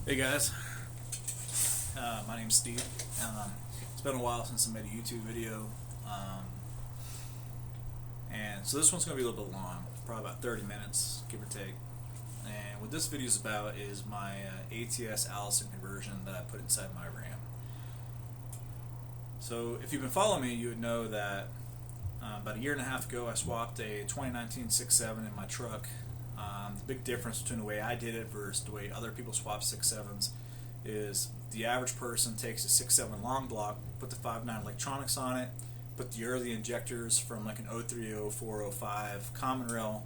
Hey guys, my name's Steve. It's been a while since I made a YouTube video, and so this one's going to be a little bit long, probably about 30 minutes, give or take. And what this video is about is my ATS Allison conversion that I put inside my Ram. So if you've been following me, you would know that about a year and a half ago I swapped a 2019 6.7 in my truck. The big difference between the way I did it versus the way other people swap 6.7s is the average person takes a 6.7 long block, put the 5.9 electronics on it, put the early injectors from like an 03, 04, 05 common rail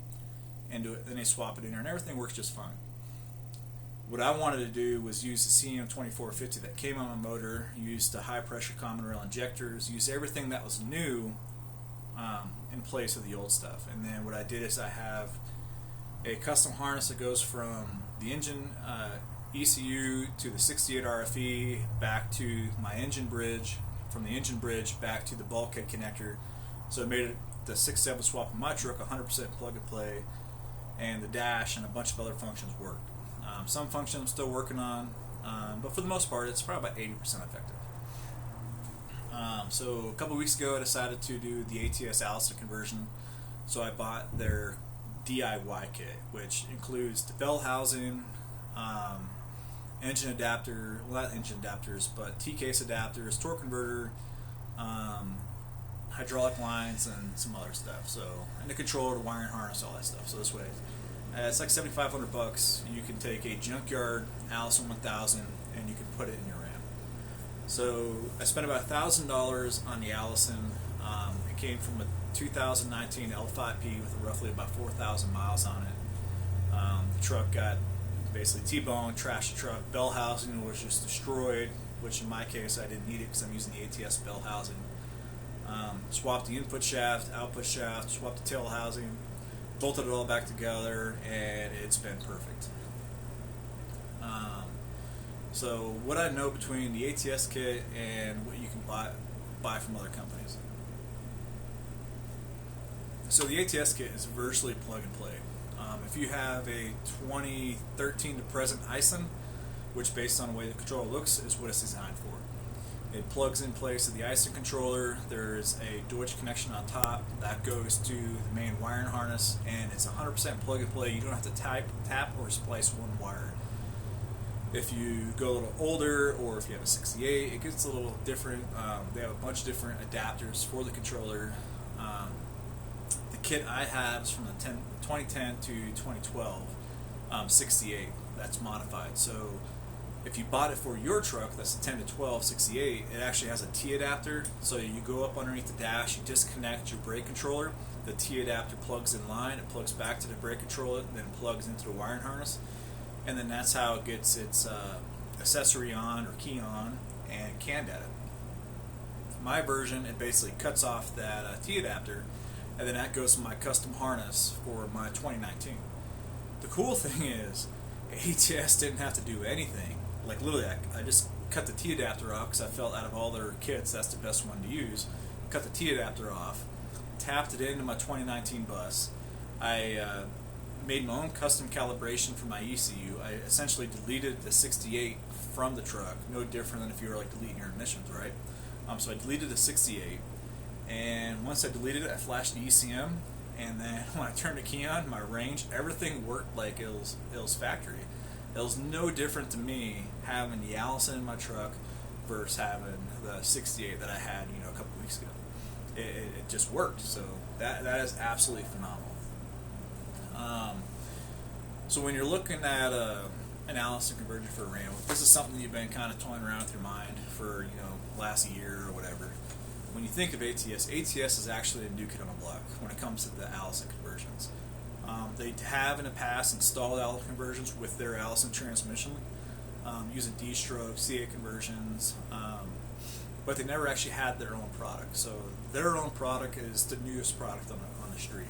into it, then they swap it in there and everything works just fine. What I wanted to do was use the CM2450 that came on my motor, use the high pressure common rail injectors, use everything that was new in place of the old stuff. And then what I did is I have a custom harness that goes from the engine ECU to the 68 RFE back to my engine bridge, from the engine bridge back to the bulkhead connector. So it made it the 6.7 swap in my truck 100% plug and play, and the dash and a bunch of other functions worked. Some functions I'm still working on, but for the most part it's probably about 80% effective. So a couple weeks ago I decided to do the ATS Allison conversion, so I bought their DIY kit, which includes the bell housing, engine adapter, well not engine adapters, but T-case adapters, torque converter, hydraulic lines, and some other stuff. So, and the controller, the wiring harness, all that stuff. So this way, it's like $7,500. You can take a junkyard Allison 1000 and you can put it in your Ram. So I spent about $1,000 on the Allison. It came from a 2019 L5P with roughly about 4,000 miles on it. The truck got basically T-boned, trashed the truck. Bell housing was just destroyed, which in my case I didn't need it because I'm using the ATS bell housing. Swapped the input shaft, output shaft, swapped the tail housing, bolted it all back together, and it's been perfect. So what I know between the ATS kit and what you can buy from other companies. So the ATS kit is virtually plug and play. If you have a 2013 to present Allison, which based on the way the controller looks is what it's designed for. It plugs in place of the Allison controller. There's a Deutsch connection on top that goes to the main wiring harness, and it's 100% plug and play. You don't have to tap or splice one wire. If you go a little older, or if you have a 68, it gets a little different. They have a bunch of different adapters for the controller. The kit I have is from the 2010 to 2012 68. That's modified. So if you bought it for your truck, that's a 10 to 12 68, it actually has a T adapter. So you go up underneath the dash, you disconnect your brake controller, the T adapter plugs in line, it plugs back to the brake controller, then plugs into the wiring harness, and then that's how it gets its accessory on or key on and canned at it. My version, it basically cuts off that T adapter, and then that goes to my custom harness for my 2019. The cool thing is, ATS didn't have to do anything. Like literally, I just cut the T adapter off because I felt out of all their kits, that's the best one to use. Cut the T adapter off, tapped it into my 2019 bus. I made my own custom calibration for my ECU. I essentially deleted the 68 from the truck, no different than if you were like deleting your emissions, right? So I deleted the 68, and once I deleted it, I flashed the ECM, and then when I turned the key on, my range, everything worked like it was factory. It was no different to me having the Allison in my truck versus having the 68 that I had, a couple weeks ago. It just worked. So that is absolutely phenomenal. So when you're looking at an Allison conversion for a Ram, this is something you've been kind of toying around with your mind for last year or whatever. When you think of ATS is actually a new kid on the block when it comes to the Allison conversions. They have in the past installed Allison conversions with their Allison transmission, using D-stroke, CA conversions, but they never actually had their own product. So their own product is the newest product on the street.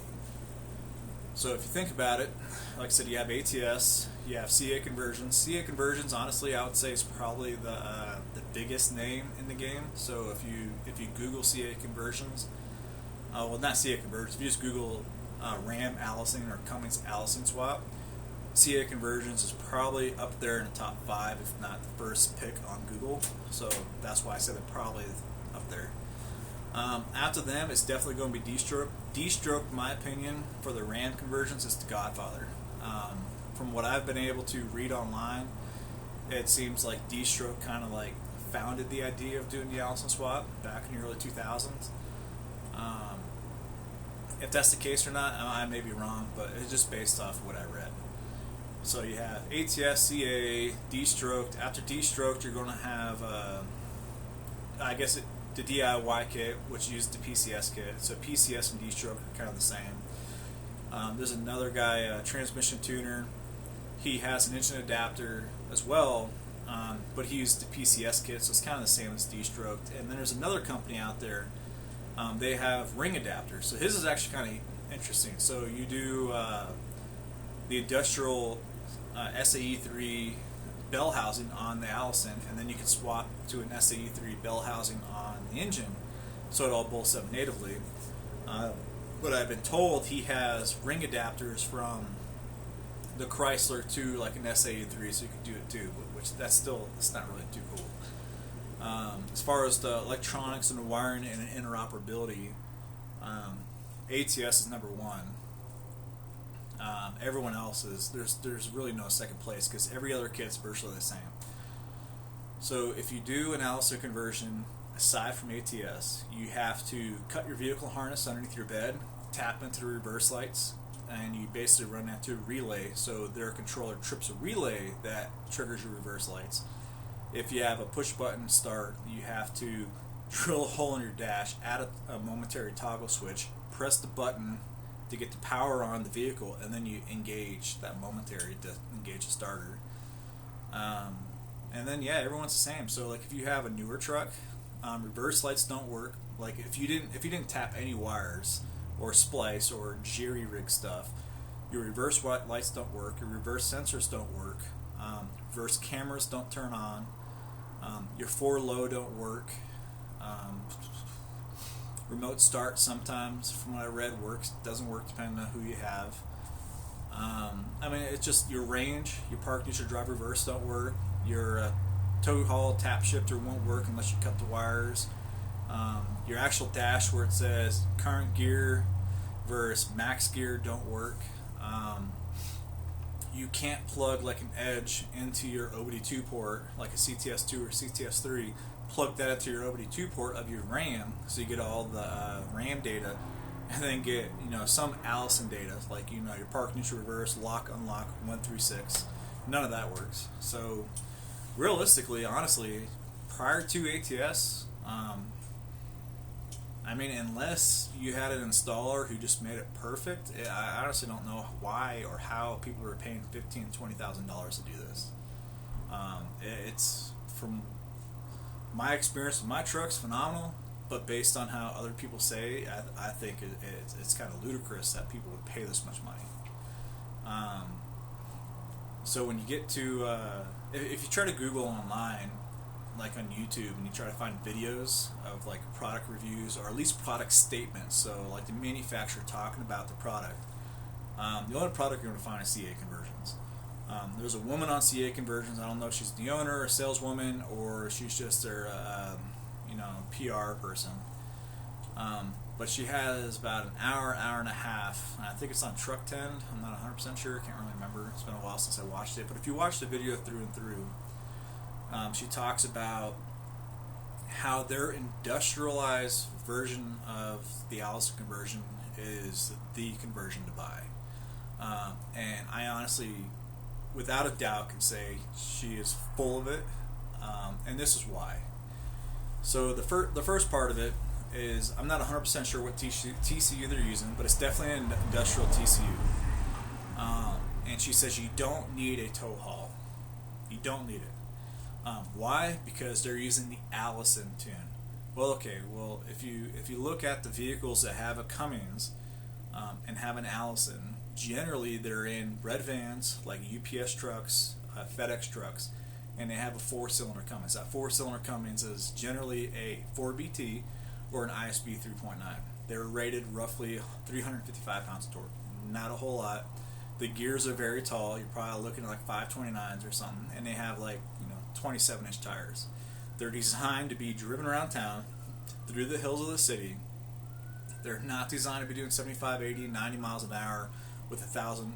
So if you think about it, like I said, you have ATS, you have CA conversions. CA conversions, honestly, I would say is probably the biggest name in the game. So if you Google CA conversions, well, not CA conversions, if you just Google Ram Allison or Cummins Allison swap, CA Conversions is probably up there in the top 5, if not the first pick on Google. So that's why I said they're probably up there. After them, it's definitely going to be D-Stroke. D-Stroke, in my opinion, for the RAM conversions, is the godfather. From what I've been able to read online, it seems like D-Stroke kind of like founded the idea of doing the Allison swap back in the early 2000s. If that's the case or not, I may be wrong, but it's just based off of what I read. So you have ATS, CA, D-Stroked. After D-Stroked, you're going to have, I guess, the DIY kit, which uses the PCS kit. So PCS and D-Stroke are kind of the same. There's another guy, transmission tuner. He has an engine adapter as well, but he used the PCS kit, so it's kind of the same as D-Stroked. And then there's another company out there. They have ring adapters. So his is actually kind of interesting. So you do the industrial SAE3 bell housing on the Allison, and then you can swap to an SAE3 bell housing on the engine, so it all bolts up natively. But I've been told he has ring adapters from the Chrysler to like an SAE3, so you can do it too. Which it's not really too cool. As far as the electronics and the wiring and interoperability, ATS is number one. Everyone else is there's really no second place because every other kit's virtually the same. So if you do an Allison conversion aside from ATS, you have to cut your vehicle harness underneath your bed, tap into the reverse lights, and you basically run that to a relay. So their controller trips a relay that triggers your reverse lights. If you have a push button start, you have to drill a hole in your dash, add a momentary toggle switch, press the button to get the power on the vehicle, and then you engage that momentary to engage the starter. And then everyone's the same. So like if you have a newer truck, reverse lights don't work. Like if you didn't tap any wires or splice or jerry rig stuff, your reverse lights don't work. Your reverse sensors don't work. Reverse cameras don't turn on. Your 4-low don't work. Remote start sometimes, from what I read, works. Doesn't work depending on who you have. It's just your range, your park neutral drive reverse don't work. Your tow haul tap shifter won't work unless you cut the wires. Your actual dash where it says current gear versus max gear don't work. You can't plug like an edge into your OBD2 port, like a CTS2 or CTS3. Plug that into your OBD2 port of your RAM, so you get all the RAM data, and then get some Allison data, like your park neutral reverse, lock, unlock, 1 through 6. None of that works. So realistically, honestly, prior to ATS, unless you had an installer who just made it perfect, I honestly don't know why or how people are paying $15,000 to $20,000 to do this. It's from my experience with my truck's phenomenal, but based on how other people say, I think it's kind of ludicrous that people would pay this much money. So when you get to, if you try to Google online, like on YouTube, and you try to find videos of like product reviews or at least product statements, so like the manufacturer talking about the product, the only product you're going to find is CA Conversions. There's a woman on CA Conversions. I don't know if she's the owner or saleswoman or she's just their PR person. But she has about an hour and a half, and I think it's on Truck Tend. I'm not 100% sure. I can't really remember. It's been a while since I watched it. But if you watch the video through and through, she talks about how their industrialized version of the Allison conversion is the conversion to buy. And I honestly, without a doubt, can say she is full of it. And this is why. So the first part of it is, I'm not 100% sure what TCU they're using, but it's definitely an industrial TCU. And she says you don't need a tow haul. You don't need it. Why? Because they're using the Allison tune. Well, okay. Well, if you look at the vehicles that have a Cummins and have an Allison, generally they're in red vans like UPS trucks, FedEx trucks, and they have a 4-cylinder Cummins. That 4-cylinder Cummins is generally a 4BT or an ISB 3.9. They're rated roughly 355 pounds of torque. Not a whole lot. The gears are very tall. You're probably looking at like 529s or something, and they have like 27-inch tires. They're designed to be driven around town through the hills of the city. They're not designed to be doing 75, 80, 90 miles an hour with 1,000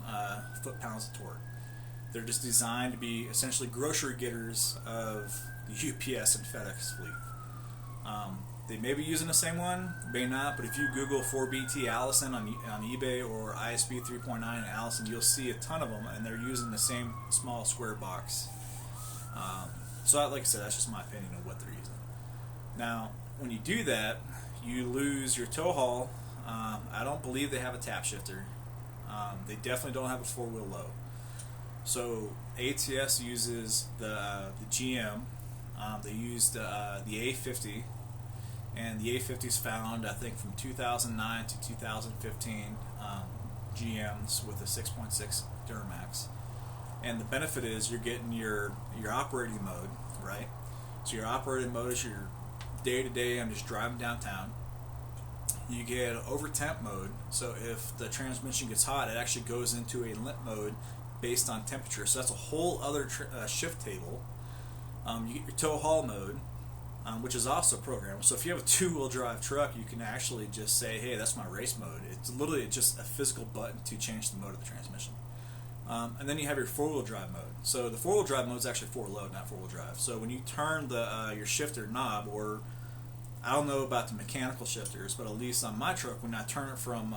foot-pounds of torque. They're just designed to be essentially grocery getters of the UPS and FedEx fleet. They may be using the same one, may not, but if you Google 4BT Allison on eBay or ISB 3.9 Allison, you'll see a ton of them, and they're using the same small square box. So like I said, that's just my opinion of what they're using. Now, when you do that, you lose your tow haul. I don't believe they have a tap shifter. They definitely don't have a four-wheel low. So ATS uses the GM. They used the A50, and the A50 is found, I think, from 2009 to 2015 GMs with a 6.6 Duramax. And the benefit is you're getting your operating mode, right? So your operating mode is your day-to-day, I'm just driving downtown. You get over temp mode, so if the transmission gets hot, it actually goes into a limp mode based on temperature. So that's a whole other shift table. You get your tow haul mode, which is also programmed. So if you have a two-wheel drive truck, you can actually just say, hey, that's my race mode. It's literally just a physical button to change the mode of the transmission. And then you have your four-wheel drive mode. So the four-wheel drive mode is actually four-load, not four-wheel drive. So when you turn your shifter knob, or I don't know about the mechanical shifters, but at least on my truck, when I turn it from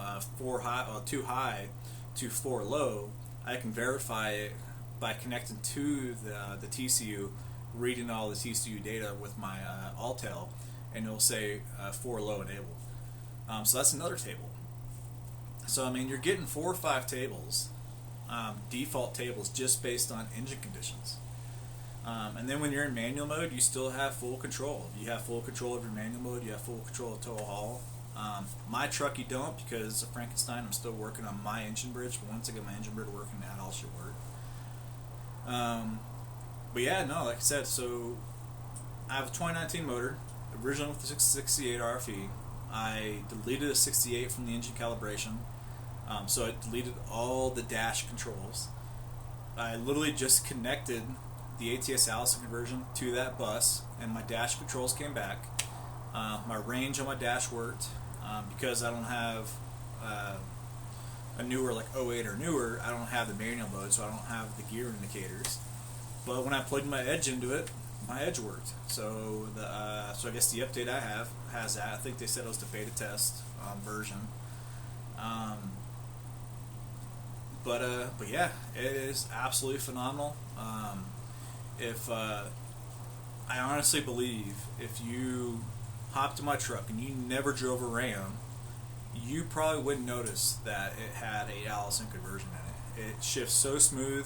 two high to four low, I can verify it by connecting to the TCU, reading all the TCU data with my Altel, and it'll say four low enabled. So that's another table. So I mean, you're getting 4 or 5 tables. Default tables just based on engine conditions. And then when you're in manual mode, you still have full control. You have full control of your manual mode. You have full control of tow haul. My truck you don't, because of Frankenstein, I'm still working on my engine bridge. But once I get my engine bridge working, that all should work. But yeah, no, like I said, so I have a 2019 motor, originally with the 68 RFE. I deleted the 68 from the engine calibration. So it deleted all the dash controls. I literally just connected the ATS Allison conversion to that bus, and my dash controls came back. My range on my dash worked. Because I don't have a newer, like 08 or newer, I don't have the manual mode, so I don't have the gear indicators. But when I plugged my edge into it, my edge worked. So so I guess the update I have has that. I think they said it was the beta test version. But yeah, it is absolutely phenomenal. I honestly believe if you hopped in my truck and you never drove a Ram, you probably wouldn't notice that it had a Allison conversion in it. It shifts so smooth.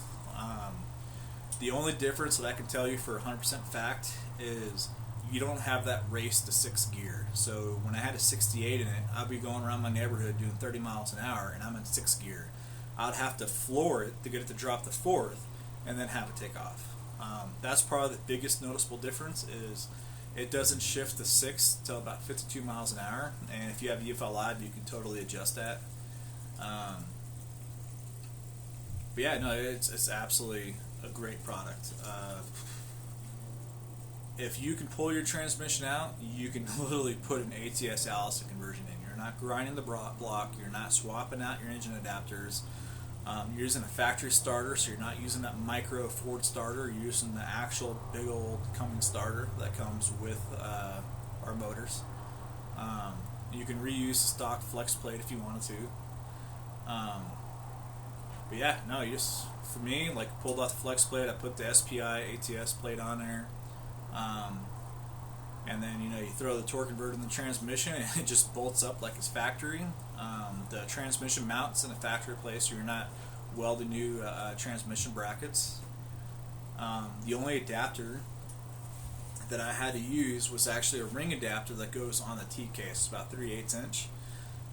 The only difference that I can tell you for 100% fact is you don't have that race to 6th gear. So when I had a 68 in it, I'd be going around my neighborhood doing 30 miles an hour, and I'm in 6th gear. I'd have to floor it to get it to drop to 4th, and then have it take off. That's probably the biggest noticeable difference is it doesn't shift to 6th till about 52 miles an hour, and if you have UFL Live, you can totally adjust that. But yeah, no, it's absolutely a great product. If you can pull your transmission out, you can literally put an ATS Allison conversion in. You're not grinding the block, you're not swapping out your engine adapters. You're using a factory starter, so you're not using that micro Ford starter. You're using the actual big old Cummins starter that comes with our motors. You can reuse the stock flex plate if you wanted to. But yeah, no, you just, for me, like, pulled off the flex plate, I put the SPI ATS plate on there, and then, you throw the torque converter in the transmission, and it just bolts up like it's factory. The transmission mounts in a factory place, so you're not welding new transmission brackets. The only adapter that I had to use was actually a ring adapter that goes on the T-case. It's about 3/8 inch.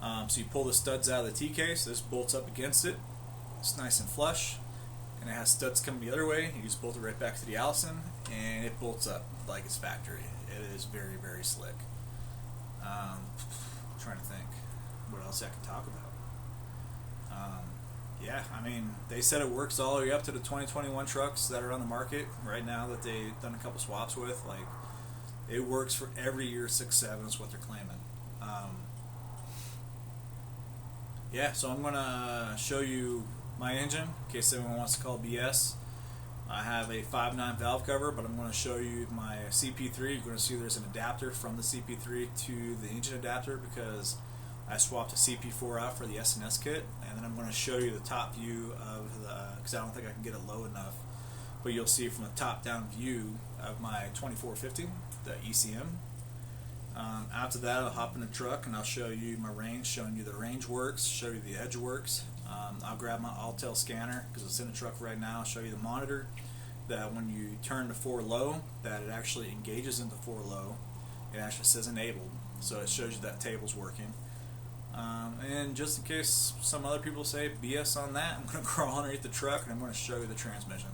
So you pull the studs out of the T-case, this bolts up against it. It's nice and flush, and it has studs coming the other way. You just bolt it right back to the Allison, and it bolts up like it's factory. It is very, very slick. Trying to think what else I can talk about. Yeah, I mean, they said it works all the way up to the 2021 trucks that are on the market right now that they've done a couple swaps with. Like, it works for every year 6.7 is what they're claiming. Yeah, so I'm going to show you my engine in case anyone wants to call BS. I have a 5.9 valve cover, but I'm going to show you my CP3. You're going to see there's an adapter from the CP3 to the engine adapter because I swapped a CP4 out for the SNS kit, and then I'm going to show you the top view of the, because I don't think I can get it low enough, but you'll see from the top down view of my 2450, the ECM. After that, I'll hop in the truck and I'll show you my range, showing you the range works, show you the edge works. I'll grab my Altel scanner because it's in the truck right now. I'll show you the monitor that when you turn to 4 low, that it actually engages into 4 low. It actually says enabled, so it shows you that table's working. And just in case some other people say BS on that, I'm going to crawl underneath the truck and I'm going to show you the transmission.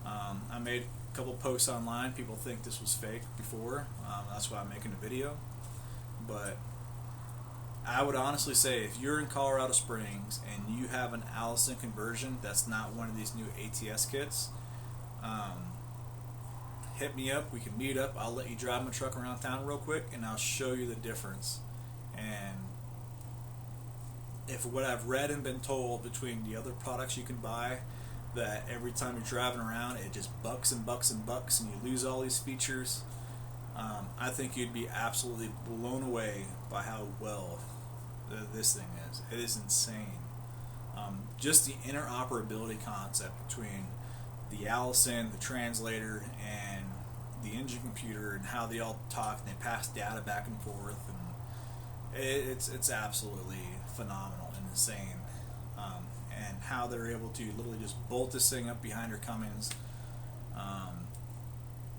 I made a couple posts online. People think this was fake before. That's why I'm making a video. But I would honestly say if you're in Colorado Springs and you have an Allison conversion that's not one of these new ATS kits, hit me up. We can meet up. I'll let you drive my truck around town real quick and I'll show you the difference. And if what I've read and been told between the other products you can buy, that every time you're driving around it just bucks and bucks and bucks and you lose all these features, I think you'd be absolutely blown away by how well this thing is. It is insane. Just the interoperability concept between the Allison, the translator, and the engine computer, and how they all talk and they pass data back and forth, and it's absolutely phenomenal and insane. And how they're able to literally just bolt this thing up behind her Cummins.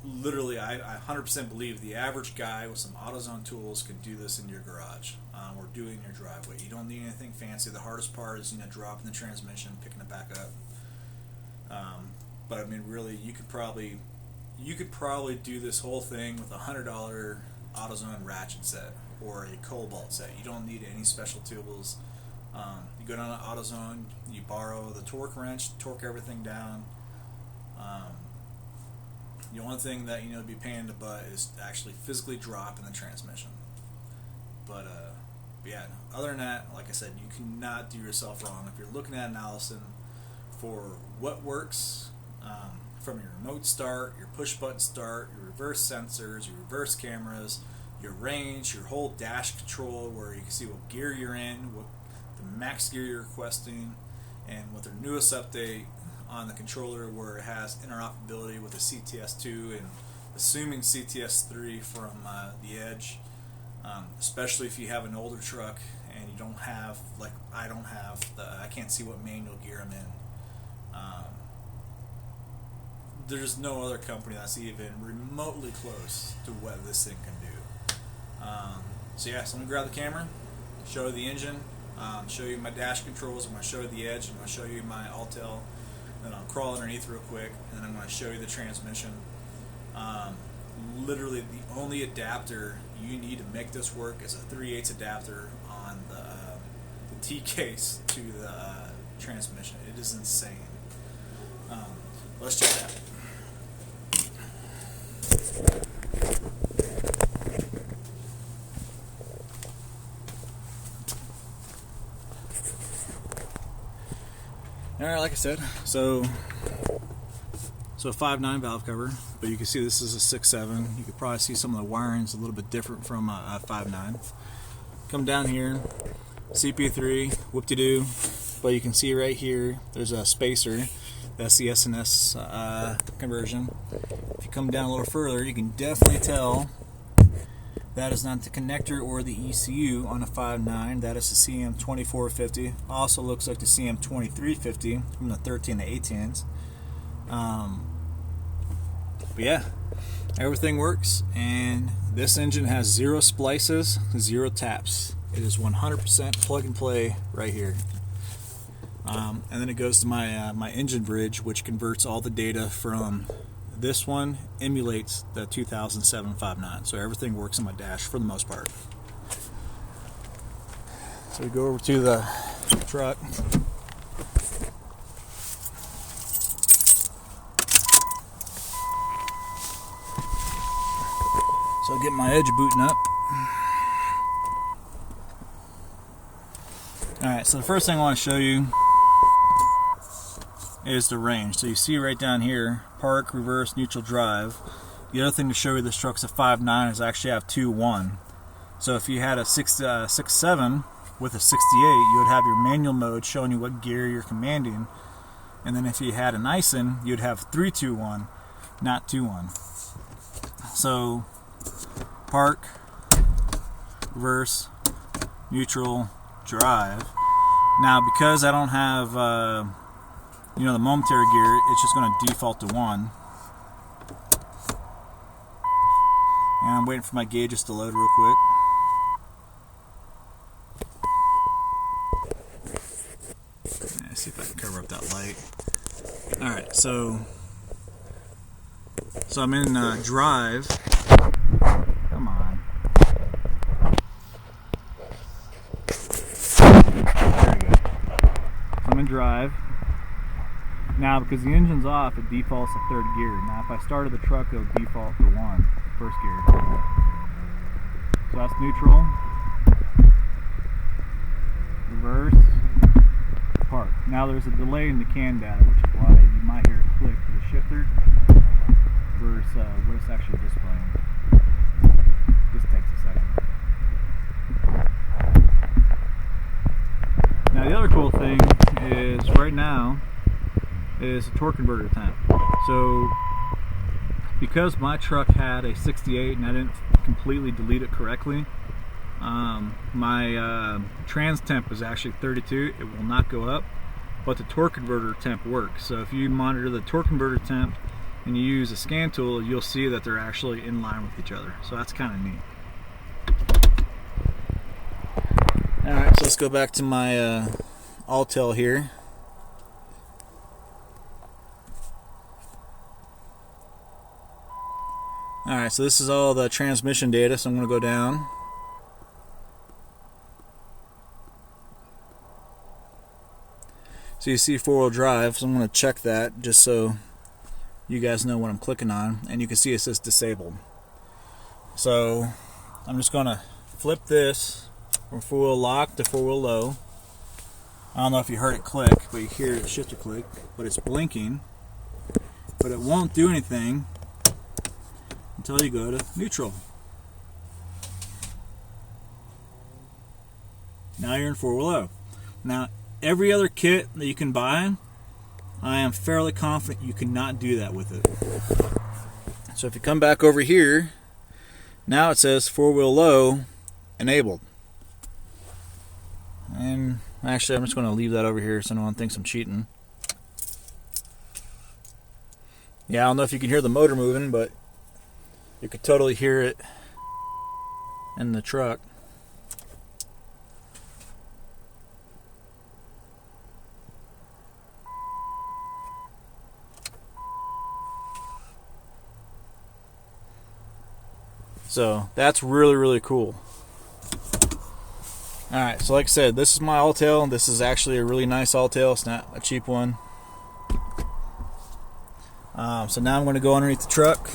Literally, I 100% believe the average guy with some AutoZone tools could do this in your garage or do it in your driveway. You don't need anything fancy. The hardest part is dropping the transmission, picking it back up. But I mean, really, you could probably do this whole thing with a $100 AutoZone ratchet set or a Cobalt set. You don't need any special tools. You go down to AutoZone, you borrow the torque wrench, torque everything down. The only thing that would be pain in the butt is actually physically dropping the transmission. But yeah, other than that, like I said, you cannot do yourself wrong. If you're looking at an Allison for what works, from your remote start, your push button start, your reverse sensors, your reverse cameras, your range, your whole dash control where you can see what gear you're in, what the max gear you're requesting, and with their newest update on the controller where it has interoperability with the CTS2 and assuming CTS3 from the Edge, especially if you have an older truck and you don't have, like I don't have, I can't see what manual gear I'm in. There's no other company that's even remotely close to what this thing can do. So yeah, so let me grab the camera, show you the engine, show you my dash controls, I'm going to show you the Edge, I'm going to show you my Altel, then I'll crawl underneath real quick, and then I'm going to show you the transmission. Literally the only adapter you need to make this work is a 3/8 adapter on the T-case to the transmission. It is insane. Let's check it out. Alright, like I said, so 5.9 valve cover, but you can see this is a 6.7. You can probably see some of the wiring's a little bit different from a 5.9. Come down here, CP3, whoop-de-doo, but you can see right here, there's a spacer. That's the SNS conversion. If you come down a little further, you can definitely tell that is not the connector or the ECU on a 5.9. That is the CM2450. Also looks like the CM2350 from the 13 to 18s. But yeah, everything works, and this engine has 0 splices, 0 taps. It is 100% plug and play right here. And then it goes to my engine bridge, which converts all the data from this one, emulates the 2007 5.9. So everything works on my dash for the most part. So we go over to the truck. So I'll get my edge booting up. Alright, so the first thing I want to show you is the range. So you see right down here, park, reverse, neutral, drive. The other thing to show you this truck's a 5.9 is I actually have 2.1. So if you had a 6.7 with a 68, you would have your manual mode showing you what gear you're commanding. And then if you had an Allison, you'd have 3.2.1, not 2.1. So park, reverse, neutral, drive. Now because I don't have the momentary gear, it's just going to default to 1. And I'm waiting for my gauges to load real quick. Let's see if I can cover up that light. Alright, so I'm in drive. Come on. There we go. So I'm in drive. Now, because the engine's off, it defaults to 3rd gear. Now, if I started the truck, it'll default to 1, 1st gear. So that's neutral, reverse, park. Now there's a delay in the CAN data, which is why you might hear a click for the shifter versus what it's actually displaying. Just takes a second. Now the other cool thing is right now is a torque converter temp. So because my truck had a 68 and I didn't completely delete it correctly, my trans temp is actually 32. It will not go up, but the torque converter temp works. So if you monitor the torque converter temp and you use a scan tool, you'll see that they're actually in line with each other. So that's kind of neat. Alright, so let's go back to my Alltel here. Alright, so this is all the transmission data, so I'm going to go down. So you see 4-wheel drive, so I'm going to check that just so you guys know what I'm clicking on, and you can see it says disabled. So I'm just going to flip this from 4-wheel lock to 4-wheel low. I don't know if you heard it click, but you hear the shifter click, but it's blinking, but it won't do anything until you go to neutral. Now you're in 4-wheel low. Now every other kit that you can buy, I am fairly confident you cannot do that with it. So if you come back over here, now it says 4-wheel low enabled. And actually I'm just going to leave that over here so no one thinks I'm cheating. Yeah, I don't know if you can hear the motor moving, but you could totally hear it in the truck. So that's really, really cool. Alright, so like I said, this is my Alltel. This is actually a really nice Alltel. It's not a cheap one. So now I'm going to go underneath the truck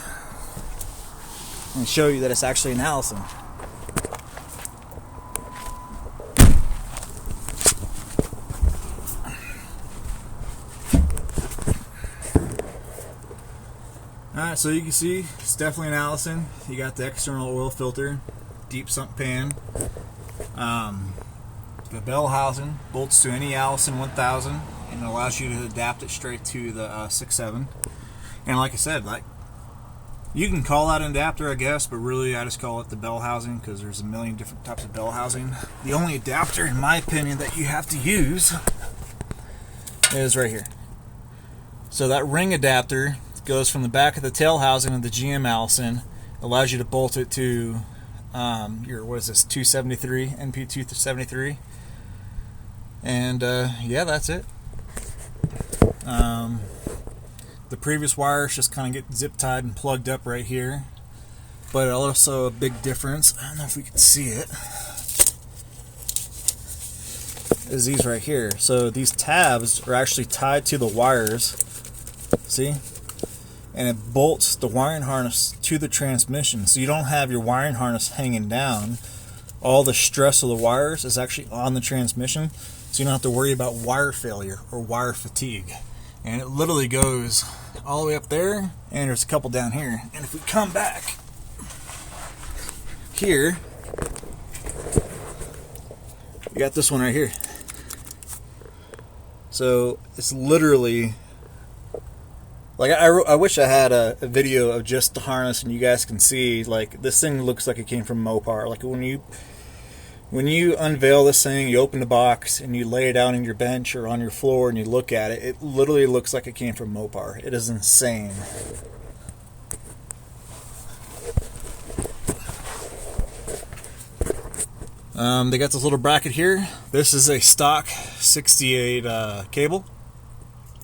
and show you that it's actually an Allison. Alright, so you can see it's definitely an Allison. You got the external oil filter, deep sunk pan. The bell housing bolts to any Allison 1000 and it allows you to adapt it straight to the 6.7. And like I said, you can call that an adapter, I guess, but really I just call it the bell housing because there's a million different types of bell housing. The only adapter, in my opinion, that you have to use is right here. So that ring adapter goes from the back of the tail housing of the GM Allison, allows you to bolt it to your, what is this, 273, NP 273. And yeah, that's it. The previous wires just kind of get zip tied and plugged up right here, but also a big difference, I don't know if we can see it, is these right here. So these tabs are actually tied to the wires, see? and it bolts the wiring harness to the transmission, so you don't have your wiring harness hanging down. All the stress of the wires is actually on the transmission, so you don't have to worry about wire failure or wire fatigue. And it literally goes all the way up there, and there's a couple down here. And if we come back here, you got this one right here. So it's literally like, I wish I had a video of just the harness and you guys can see, like, this thing looks like it came from Mopar. Like when you unveil this thing, you open the box and you lay it out on your bench or on your floor and you look at it, it literally looks like it came from Mopar. It is insane. They got this little bracket here. This is a stock 68 cable.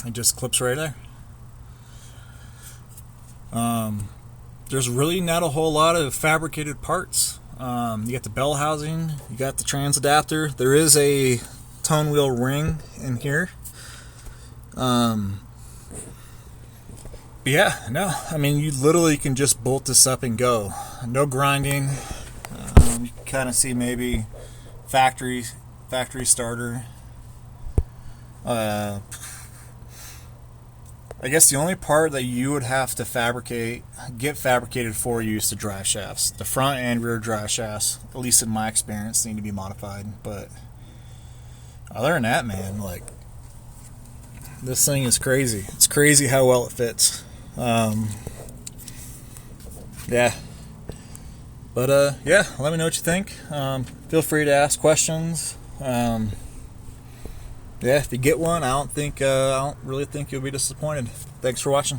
It just clips right there. There's really not a whole lot of fabricated parts. You got the bell housing, you got the trans adapter. There is a tone wheel ring in here. Yeah, no, I mean, you literally can just bolt this up and go. No grinding. You can kind of see maybe factory starter. I guess the only part that you would have to get fabricated for you is the drive shafts. The front and rear drive shafts, at least in my experience, need to be modified. But other than that, man, like, this thing is crazy. It's crazy how well it fits. Yeah. But yeah, let me know what you think. Feel free to ask questions. Yeah, if you get one, I don't really think you'll be disappointed. Thanks for watching.